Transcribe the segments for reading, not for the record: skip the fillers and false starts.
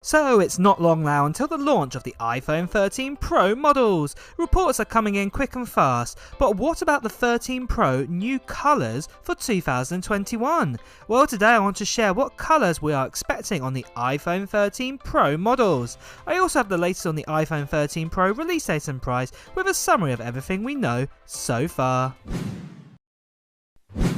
So it's not long now until the launch of the iPhone 13 Pro models. Reports are coming in quick and fast, but what about the 13 Pro new colours for 2021? Well, today I want to share what colours we are expecting on the iPhone 13 Pro models. I also have the latest on the iPhone 13 Pro release date and price with a summary of everything we know so far.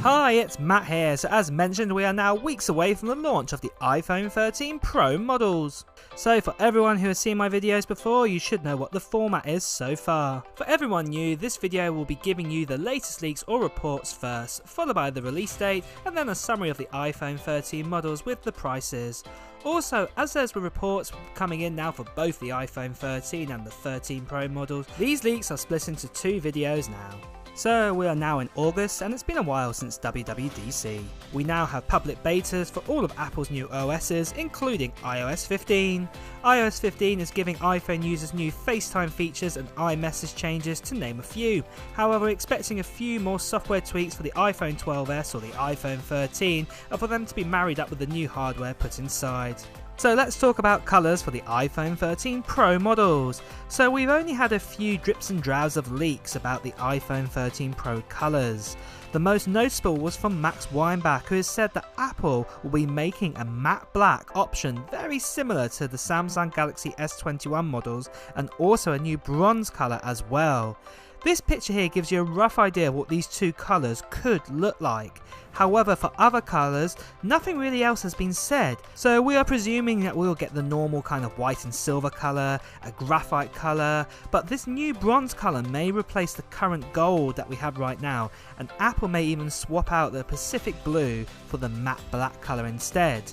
Hi, it's Matt here. So as mentioned, we are now weeks away from the launch of the iPhone 13 Pro models. So for everyone who has seen my videos before, you should know what the format is so far. For everyone new, this video will be giving you the latest leaks or reports first, followed by the release date, and then a summary of the iPhone 13 models with the prices. Also, as there's reports coming in now for both the iPhone 13 and the 13 Pro models, these leaks are split into two videos now. So we are now in August and it's been a while since WWDC. We now have public betas for all of Apple's new OSs, including iOS 15. iOS 15 is giving iPhone users new FaceTime features and iMessage changes, to name a few. However, we're expecting a few more software tweaks for the iPhone 12s or the iPhone 13 and for them to be married up with the new hardware put inside. So let's talk about colours for the iPhone 13 Pro models. So we've only had a few drips and drabs of leaks about the iPhone 13 Pro colours. The most noticeable was from Max Weinbach, who has said that Apple will be making a matte black option very similar to the Samsung Galaxy S21 models and also a new bronze colour as well. This picture here gives you a rough idea of what these two colours could look like. However, for other colours, nothing really else has been said, so we are presuming that we'll get the normal kind of white and silver colour, a graphite colour, but this new bronze colour may replace the current gold that we have right now, and Apple may even swap out the Pacific blue for the matte black colour instead.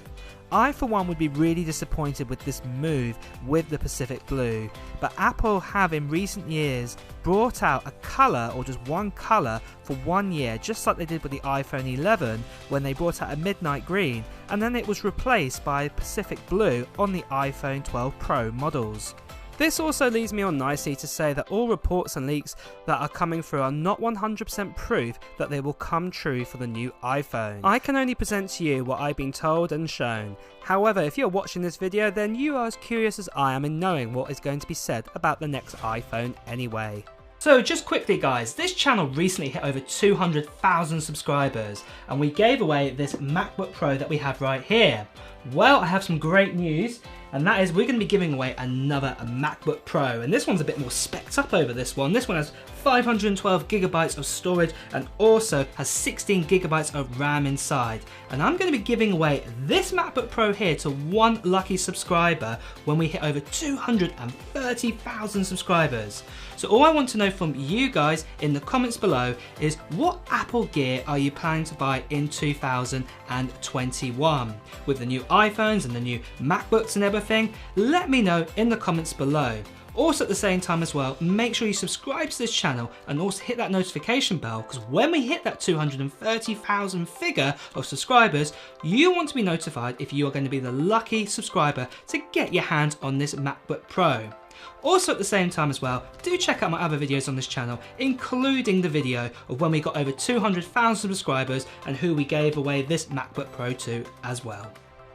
I for one would be really disappointed with this move with the Pacific blue, but Apple have in recent years brought out a colour or just one colour for 1 year, just like they did with the iPhone 11 when they brought out a midnight green, and then it was replaced by Pacific blue on the iPhone 12 Pro models. This also leads me on nicely to say that all reports and leaks that are coming through are not 100% proof that they will come true for the new iPhone. I can only present to you what I've been told and shown. However, if you're watching this video, then you are as curious as I am in knowing what is going to be said about the next iPhone anyway. So just quickly guys, this channel recently hit over 200,000 subscribers and we gave away this MacBook Pro that we have right here. Well, I have some great news, and that is we're going to be giving away another MacBook Pro, and this one's a bit more specced up over this one. This one has 512 gigabytes of storage and also has 16 gigabytes of RAM inside. And I'm going to be giving away this MacBook Pro here to one lucky subscriber when we hit over 230,000 subscribers. So all I want to know from you guys in the comments below is what Apple gear are you planning to buy in 2021? With the new iPhones and the new MacBooks and everything, let me know in the comments below. Also at the same time as well, make sure you subscribe to this channel and also hit that notification bell, because when we hit that 230,000 figure of subscribers, you want to be notified if you are going to be the lucky subscriber to get your hands on this MacBook Pro. Also at the same time as well, do check out my other videos on this channel, including the video of when we got over 200,000 subscribers and who we gave away this MacBook Pro to as well.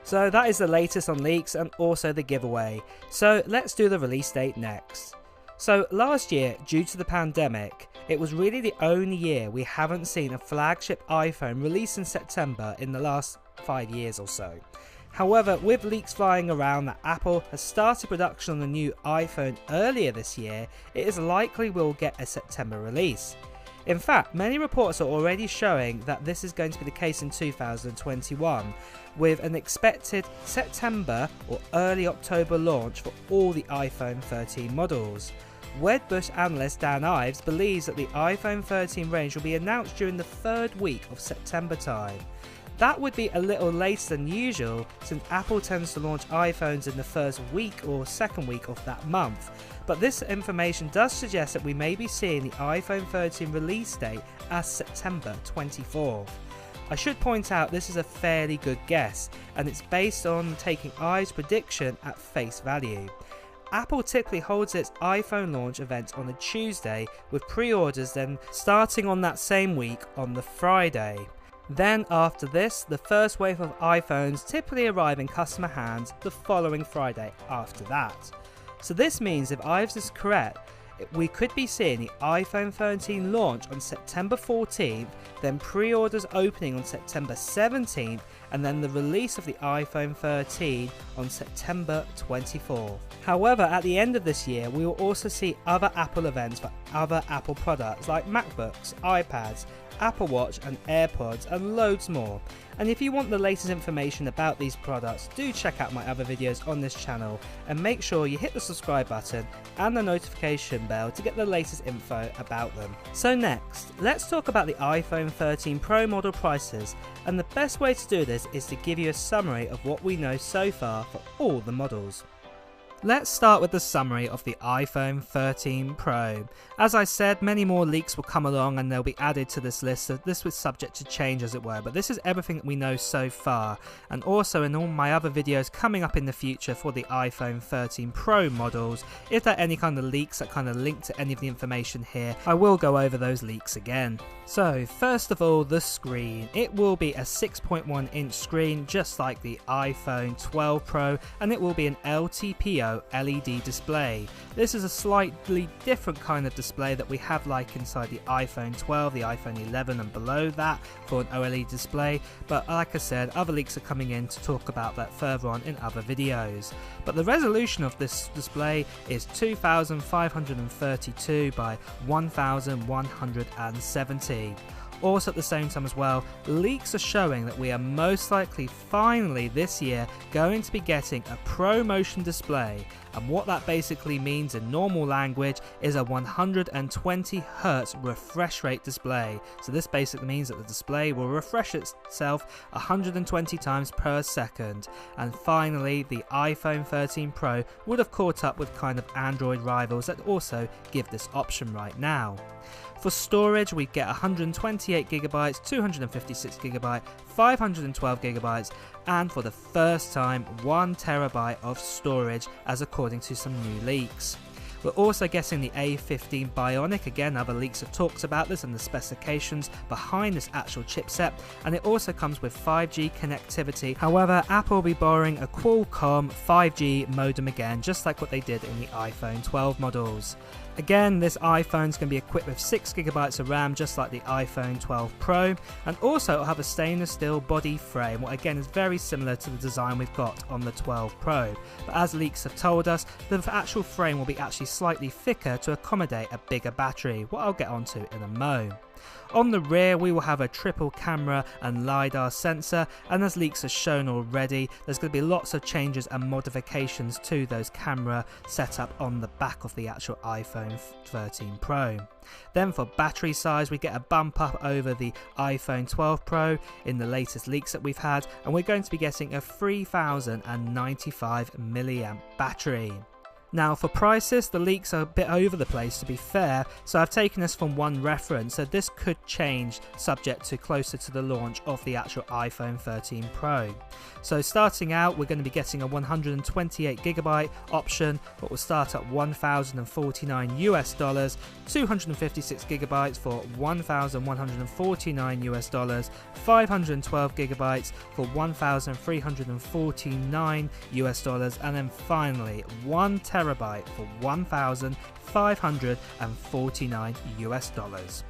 So that is the latest on leaks and also the giveaway. So let's do the release date next. So last year, due to the pandemic, it was really the only year we haven't seen a flagship iPhone released in September in the last 5 years or so. However, with leaks flying around that Apple has started production on the new iPhone earlier this year, it is likely we'll get a September release. In fact, many reports are already showing that this is going to be the case in 2021, with an expected September or early October launch for all the iPhone 13 models. Wedbush analyst Dan Ives believes that the iPhone 13 range will be announced during the 3rd week of September time. That would be a little later than usual, since Apple tends to launch iPhones in the 1st week or 2nd week of that month, but this information does suggest that we may be seeing the iPhone 13 release date as September 24th. I should point out this is a fairly good guess, and it's based on taking Ives' prediction at face value. Apple typically holds its iPhone launch event on a Tuesday, with pre-orders then starting on that same week on the Friday. Then after this, the first wave of iPhones typically arrive in customer hands the following Friday after that. So this means if Ives is correct, we could be seeing the iPhone 13 launch on September 14th, then pre-orders opening on September 17th, and then the release of the iPhone 13 on September 24th. However, at the end of this year, we will also see other Apple events for other Apple products like MacBooks, iPads, Apple Watch and AirPods and loads more. And if you want the latest information about these products, do check out my other videos on this channel and make sure you hit the subscribe button and the notification bell to get the latest info about them. So next, let's talk about the iPhone 13 Pro model prices, and the best way to do this is to give you a summary of what we know so far for all the models. Let's start with the summary of the iPhone 13 Pro. As I said, many more leaks will come along and they'll be added to this list, so this was subject to change as it were, but this is everything that we know so far. And also in all my other videos coming up in the future for the iPhone 13 Pro models, if there are any kind of leaks that kind of link to any of the information here, I will go over those leaks again. So first of all, the screen. It will be a 6.1 inch screen just like the iPhone 12 Pro, and it will be an LTPO LED display. This is a slightly different kind of display that we have like inside the iPhone 12, the iPhone 11 and below that for an OLED display, but like I said, other leaks are coming in to talk about that further on in other videos. But the resolution of this display is 2532 by 1170. Also at the same time as well, leaks are showing that we are most likely finally this year going to be getting a ProMotion display, and what that basically means in normal language is a 120Hz refresh rate display. So this basically means that the display will refresh itself 120 times per second. And finally, the iPhone 13 Pro would have caught up with kind of Android rivals that also give this option right now. For storage, we get 128GB, 256GB, 512GB, and for the first time 1TB of storage, as according to some new leaks. We're also getting the A15 Bionic, again other leaks have talked about this and the specifications behind this actual chipset, and it also comes with 5G connectivity. However, Apple will be borrowing a Qualcomm 5G modem again, just like what they did in the iPhone 12 models. Again, this iPhone is going to be equipped with 6GB of RAM just like the iPhone 12 Pro, and also it'll have a stainless steel body frame, what again is very similar to the design we've got on the 12 Pro. But as leaks have told us, the actual frame will be actually slightly thicker to accommodate a bigger battery, what I'll get onto in a mo. On the rear, we will have a triple camera and LiDAR sensor, and as leaks have shown already, there's going to be lots of changes and modifications to those camera setup on the back of the actual iPhone 13 Pro. Then for battery size, we get a bump up over the iPhone 12 Pro in the latest leaks that we've had, and we're going to be getting a 3095 mAh battery. Now for prices, the leaks are a bit over the place to be fair, so I've taken this from one reference, so this could change subject to closer to the launch of the actual iPhone 13 Pro. So starting out, we're going to be getting a 128GB option, but will start at $1,049 US, 256GB for $1,149 US, 512GB for $1,349 US, and then finally 1TB for $1,549 US.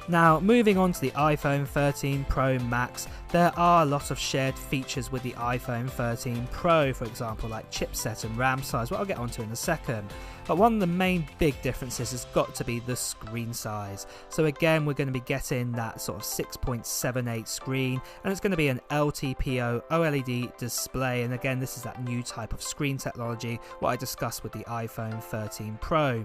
Now moving on to the iPhone 13 Pro Max, there are a lot of shared features with the iPhone 13 Pro, for example like chipset and RAM size, what I'll get onto in a second. But one of the main big differences has got to be the screen size. So again, we're going to be getting that sort of 6.78 screen, and it's going to be an LTPO OLED display, and again this is that new type of screen technology what I discussed with the iPhone 13 Pro.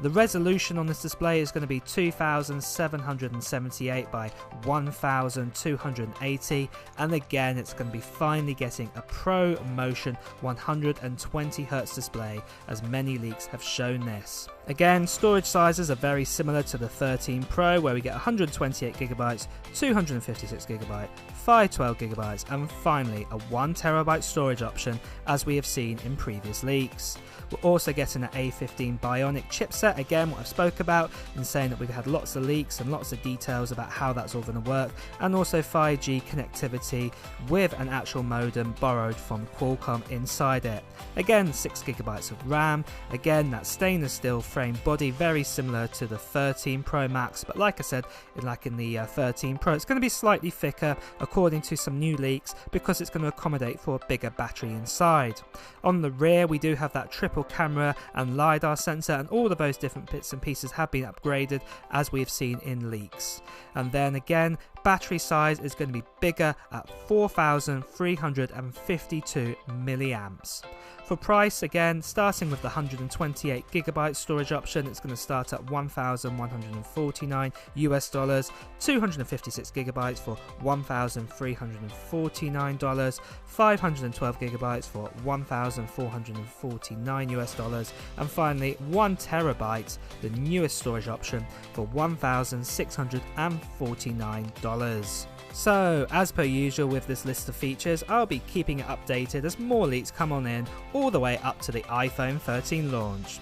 The resolution on this display is going to be 2778 by 1280, and again it's going to be finally getting a ProMotion 120Hz display, as many leaks have shown this. Again, storage sizes are very similar to the 13 Pro, where we get 128GB, 256GB, 512GB, and finally a 1TB storage option, as we have seen in previous leaks. We're also getting an A15 Bionic chipset, again what I've spoke about, and saying that we've had lots of leaks and lots of details about how that's all going to work, and also 5G connectivity with an actual modem borrowed from Qualcomm inside it. Again, 6GB of RAM, again that stainless steel frame body, very similar to the 13 Pro Max, but like I said, like in the 13 Pro, it's going to be slightly thicker according to some new leaks, because it's going to accommodate for a bigger battery inside. On the rear we do have that triple camera and LiDAR sensor, and all of those different bits and pieces have been upgraded as we have seen in leaks. And then again, battery size is going to be bigger at 4,352 milliamps. For price, again, starting with the 128GB storage option, it's going to start at $1,149 US, 256GB for $1,349, 512GB for $1,449 US, and finally 1TB, the newest storage option, for $1,649. So, as per usual with this list of features, I'll be keeping it updated as more leaks come on in, all the way up to the iPhone 13 launch.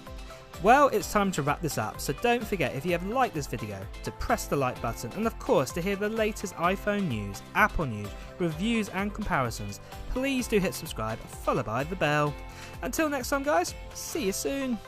Well, it's time to wrap this up, so don't forget, if you have liked this video, to press the like button, and of course to hear the latest iPhone news, Apple news, reviews and comparisons, please do hit subscribe followed by the bell. Until next time guys, see you soon.